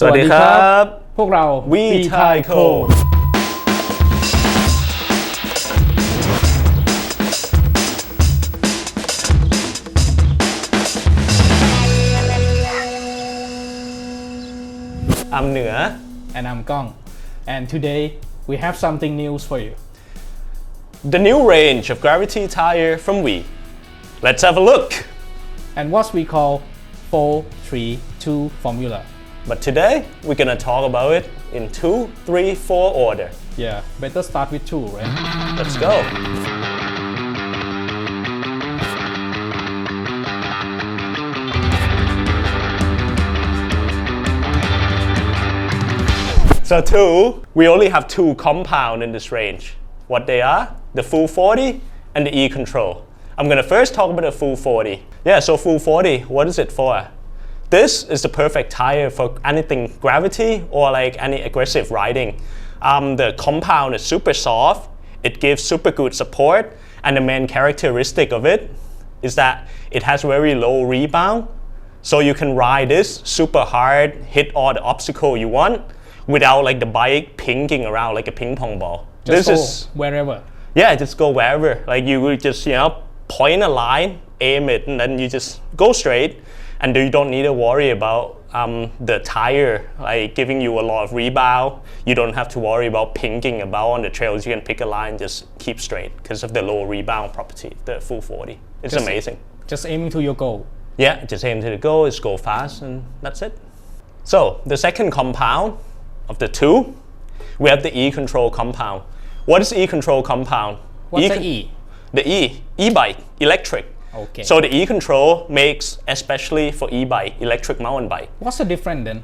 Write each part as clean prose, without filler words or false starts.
สวัสดีครับ พวกเรา Veetireco I'm เหนือ and I'm Gong, and today we have something news for you. The new range of gravity tire from V. Let's have a look. And what we call 4-3-2 formula. But today we're gonna talk about it in 2, 3, 4 order. Yeah, better start with 2, right? Let's go. So 2, we only have 2 compounds in this range. What they are? The full 40 and the E-control. I'm gonna first talk about the full 40. Yeah, so full 40, what is it for? This is the perfect tire for anything gravity or like any aggressive riding. The compound is super soft, it gives super good support, and the main characteristic of it is that it has very low rebound. So you can ride this super hard, hit all the obstacle you want without like the bike pinging around like a ping pong ball. Just go wherever. Yeah, just go wherever. Like you will just, point a line, aim it, and then you just go straight. And you don't need to worry about the tire like giving you a lot of rebound. You don't have to worry about pinging about on the trails. You can pick a line, just keep straight because of the low rebound property, the full 40. It's amazing. Just aiming to your goal. Yeah, just aim to the goal, just go fast, and that's it. So the second compound of the 2, we have the E-control compound. What is E-control compound? What's the E? The E-bike, electric. Okay. So the E-control makes especially for e-bike, electric mountain bike. What's the difference then?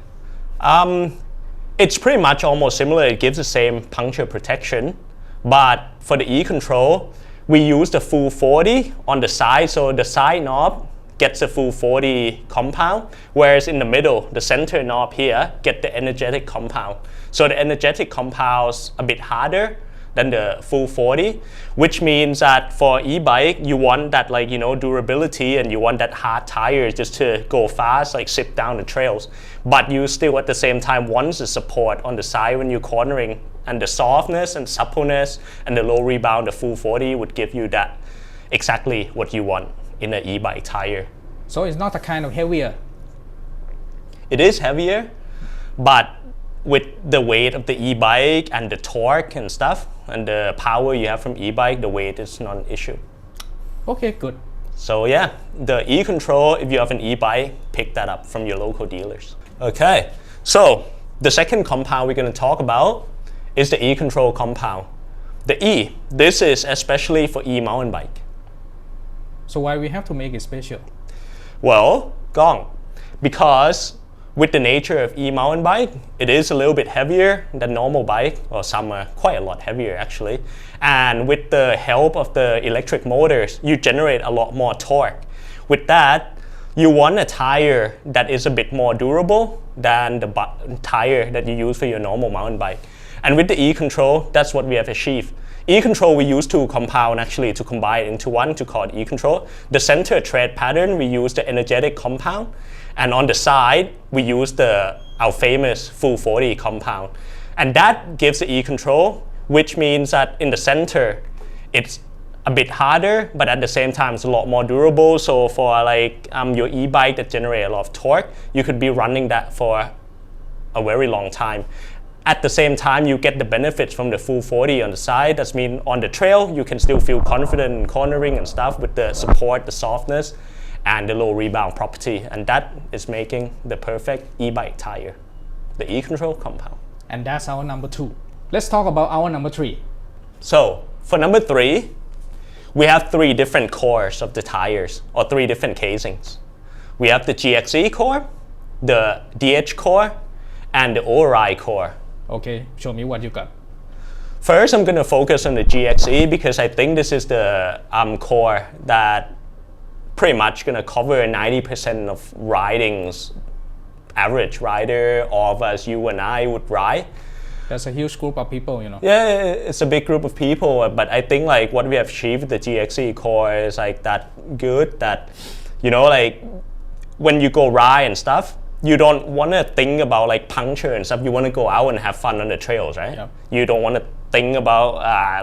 It's pretty much almost similar. It gives the same puncture protection, but for the E-control, we use the full 40 on the side. So the side knob gets the full 40 compound, whereas in the middle, the center knob here get the energetic compound. So the energetic compound's a bit harder than the full 40, which means that for e-bike, you want that durability and you want that hard tire just to go fast, like zip down the trails. But you still at the same time want the support on the side when you're cornering, and the softness and suppleness and the low rebound, the full 40 would give you that exactly what you want in an e-bike tire. So it's not a kind of heavier. It is heavier, but with the weight of the e-bike and the torque and stuff and the power you have from e-bike, the weight is not an issue. Okay, good. So yeah, the E-control, if you have an e-bike, pick that up from your local dealers. Okay, so the second compound we're going to talk about is the E-control compound. The E, this is especially for e-mountain bike. So why we have to make it special? Well, because with the nature of e-mountain bike, it is a little bit heavier than normal bike, or some are quite a lot heavier actually. And with the help of the electric motors, you generate a lot more torque. With that, you want a tire that is a bit more durable than the tire that you use for your normal mountain bike. And with the E-control, that's what we have achieved. E-control, we use 2 compounds actually to combine into one to call it E-control. The center tread pattern, we use the energetic compound. And on the side, we use our famous full 40 compound. And that gives the E-control, which means that in the center, it's a bit harder, but at the same time, it's a lot more durable. So for your e-bike that generate a lot of torque, you could be running that for a very long time. At the same time, you get the benefits from the full 40 on the side. That means on the trail, you can still feel confident in cornering and stuff with the support, the softness, and the low rebound property. And that is making the perfect e-bike tire, the E-control compound. And that's our number 2. Let's talk about our number 3. So for number 3, we have 3 different cores of the tires, or 3 different casings. We have the GXE core, the DH core, and the ORI core. Okay, show me what you got. First, I'm going to focus on the GXE because I think this is the core that pretty much going to cover 90% of riding's average rider, all of us, you and I, would ride. That's a huge group of people, Yeah, it's a big group of people, but I think what we have achieved with the GXE core is that good that, when you go ride and stuff, you don't want to think about like puncture and stuff. You want to go out and have fun on the trails, right? Yep. You don't want to think about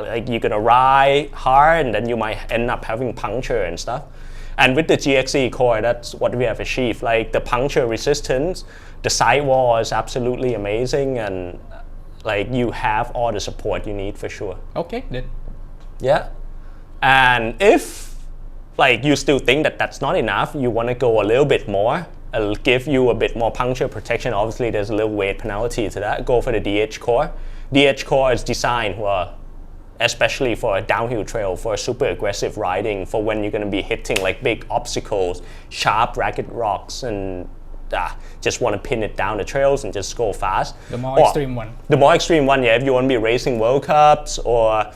like you're gonna ride hard and then you might end up having puncture and stuff. And with the GXE core, that's what we have achieved. Like the puncture resistance, the sidewall is absolutely amazing, and like you have all the support you need for sure. Okay, then. Yeah. And if like you still think that that's not enough, you want to go a little bit more, it'll give you a bit more puncture protection. Obviously, there's a little weight penalty to that. Go for the DH core. DH core is designed especially for a downhill trail, for super aggressive riding, for when you're going to be hitting like big obstacles, sharp ragged rocks, and just want to pin it down the trails and just go fast. The more extreme one. The more extreme one, yeah. If you want to be racing World Cups or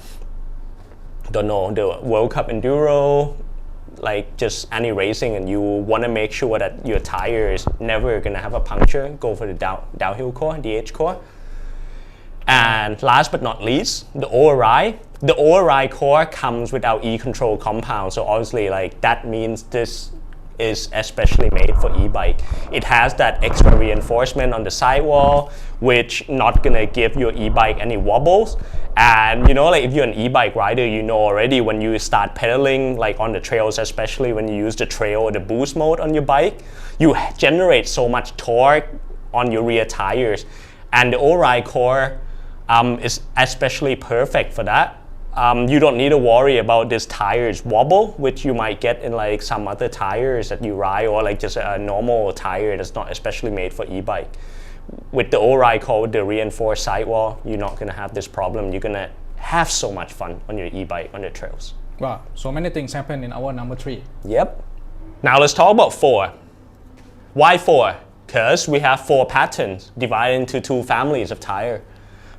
don't know, the World Cup Enduro, like just any racing, and you want to make sure that your tire is never going to have a puncture, go for the downhill core, DH core. And last but not least, the ORI. The ORI core comes with our e-control compound, so obviously like that means this is especially made for e-bike. It has that extra reinforcement on the sidewall, which not gonna give your e-bike any wobbles. And you know, like if you're an e-bike rider, you know already when you start pedaling, like on the trails, especially when you use the trail or the boost mode on your bike, you generate so much torque on your rear tires. And the ORI core is especially perfect for that. You don't need to worry about this tires wobble, which you might get in like some other tires that you ride, or like just a normal tire that's not especially made for e-bike. With the ORI core, with the reinforced sidewall, you're not gonna have this problem. You're gonna have so much fun on your e-bike on the trails. Wow, so many things happen in our number 3. Yep. Now let's talk about 4. Why 4? Because we have 4 patterns divided into 2 families of tire.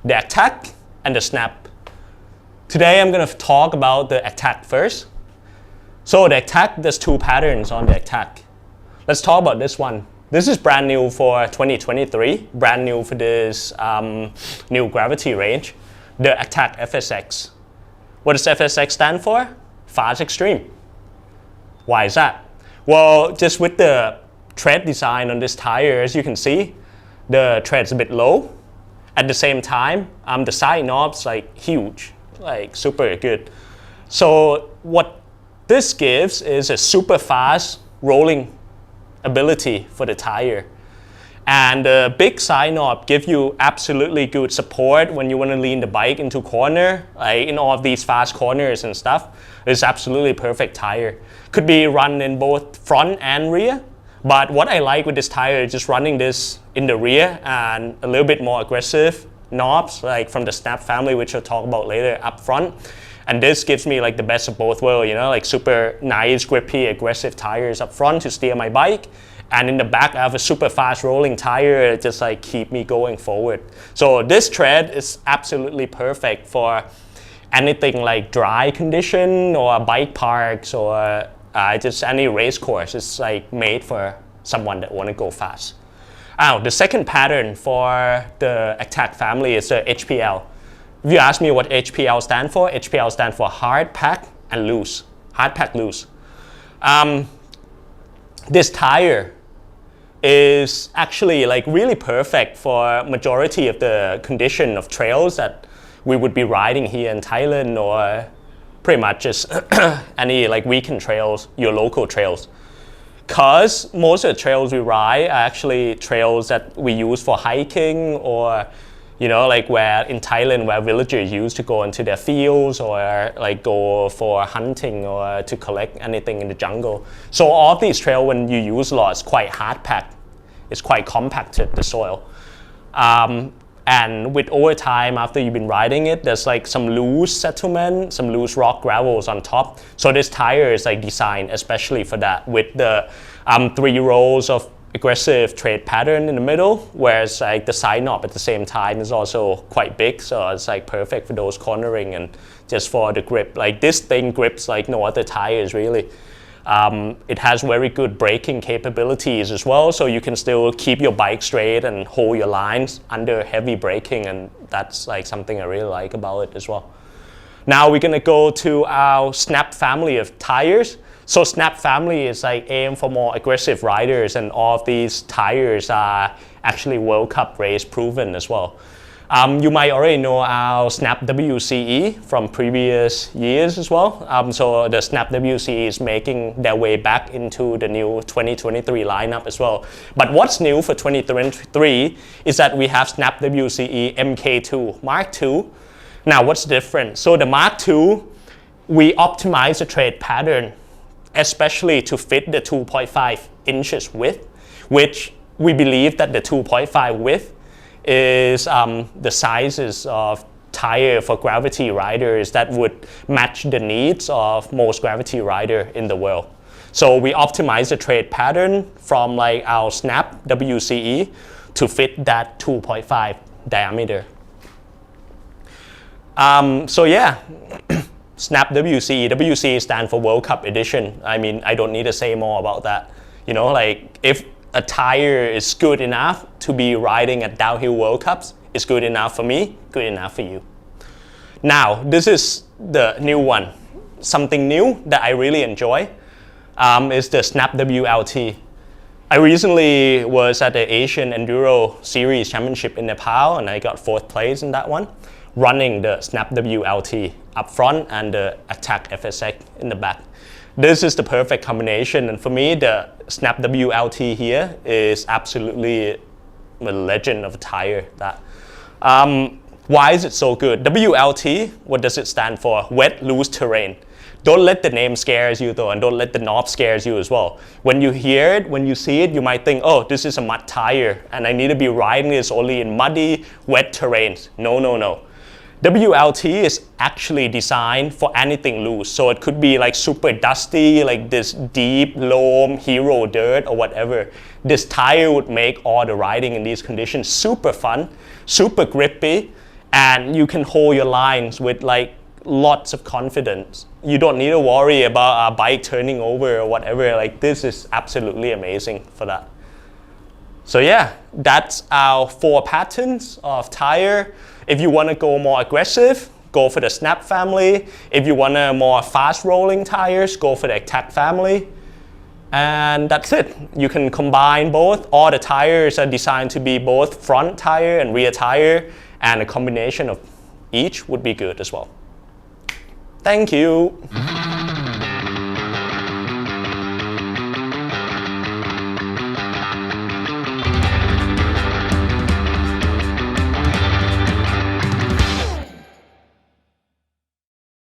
The attack and the snap. Today I'm going to talk about the attack first. So the attack, there's 2 patterns on the attack. Let's talk about this one. This is brand new for 2023, brand new for this new gravity range, the attack FSX. What does FSX stand for? Fast Extreme. Why is that? Well, just with the tread design on this tire, as you can see, the tread's a bit low. At the same time, the side knobs like huge, like super good. So what this gives is a super fast rolling ability for the tire. And the big side knob gives you absolutely good support when you want to lean the bike into corner, like in all of these fast corners and stuff. It's absolutely perfect tire. Could be run in both front and rear. But what I like with this tire is just running this in the rear and a little bit more aggressive knobs, like from the Snap family, which I'll talk about later, up front. And this gives me like the best of both worlds, you know, like super nice, grippy, aggressive tires up front to steer my bike. And in the back, I have a super fast rolling tire, just like keep me going forward. So this tread is absolutely perfect for anything like dry condition or bike parks or just any race course. It's like made for someone that want to go fast. The second pattern for the attack family is the HPL. If you ask me what HPL stands for, HPL stands for hard, pack, and loose. Hard, pack, loose. This tire is actually like really perfect for majority of the condition of trails that we would be riding here in Thailand, or pretty much just any like weekend trails, your local trails. Because most of the trails we ride are actually trails that we use for hiking, or you know, like where in Thailand where villagers used to go into their fields or like go for hunting or to collect anything in the jungle. So all of these trails, when you use a lot, it's quite hard packed. It's quite compacted, the soil. And with over time, after you've been riding it, there's like some loose settlement, some loose rock gravels on top. So this tire is like designed especially for that, with the 3 rows of aggressive tread pattern in the middle, whereas like the side knob at the same time is also quite big, so it's like perfect for those cornering and just for the grip. Like this thing grips like no other tires really. It has very good braking capabilities as well, so you can still keep your bike straight and hold your lines under heavy braking, and that's like something I really like about it as well. Now we're gonna go to our Snap family of tires. So Snap family is like aimed for more aggressive riders, and all of these tires are actually World Cup race proven as well. You might already know our Snap WCE from previous years as well. So the Snap WCE is making their way back into the new 2023 lineup as well. But what's new for 2023 is that we have Snap WCE MK2 Mark II. Now what's different? So the Mark II, we optimize the tread pattern, especially to fit the 2.5 inches width, which we believe that the 2.5 width is the sizes of tire for gravity riders that would match the needs of most gravity rider in the world. So we optimize the tread pattern from like our Snap WCE to fit that 2.5 diameter. So yeah, Snap WCE. WCE stands for World Cup Edition. I mean, I don't need to say more about that. You know, like if a tire is good enough to be riding at downhill World Cups, it's good enough for me, good enough for you. Now, this is the new one. Something new that I really enjoy is the Snap WLT. I recently was at the Asian Enduro Series Championship in Nepal, and I got 4th place in that one, running the Snap WLT up front and the Attack FSX in the back. This is the perfect combination, and for me, the Snap WLT here is absolutely a legend of a tire. Why is it so good? WLT, what does it stand for? Wet, loose terrain. Don't let the name scare you though, and don't let the knob scare you as well. When you hear it, when you see it, you might think, oh, this is a mud tire, and I need to be riding this only in muddy, wet terrains. No, no, no. WLT is actually designed for anything loose. So it could be like super dusty, like this deep loam, hero dirt or whatever. This tire would make all the riding in these conditions super fun, super grippy, and you can hold your lines with like lots of confidence. You don't need to worry about a bike turning over or whatever. Like this is absolutely amazing for that. So yeah, that's our 4 patterns of tire. If you want to go more aggressive, go for the Snap family. If you want a more fast rolling tires, go for the Attack family. And that's it. You can combine both. All the tires are designed to be both front tire and rear tire, and a combination of each would be good as well. Thank you.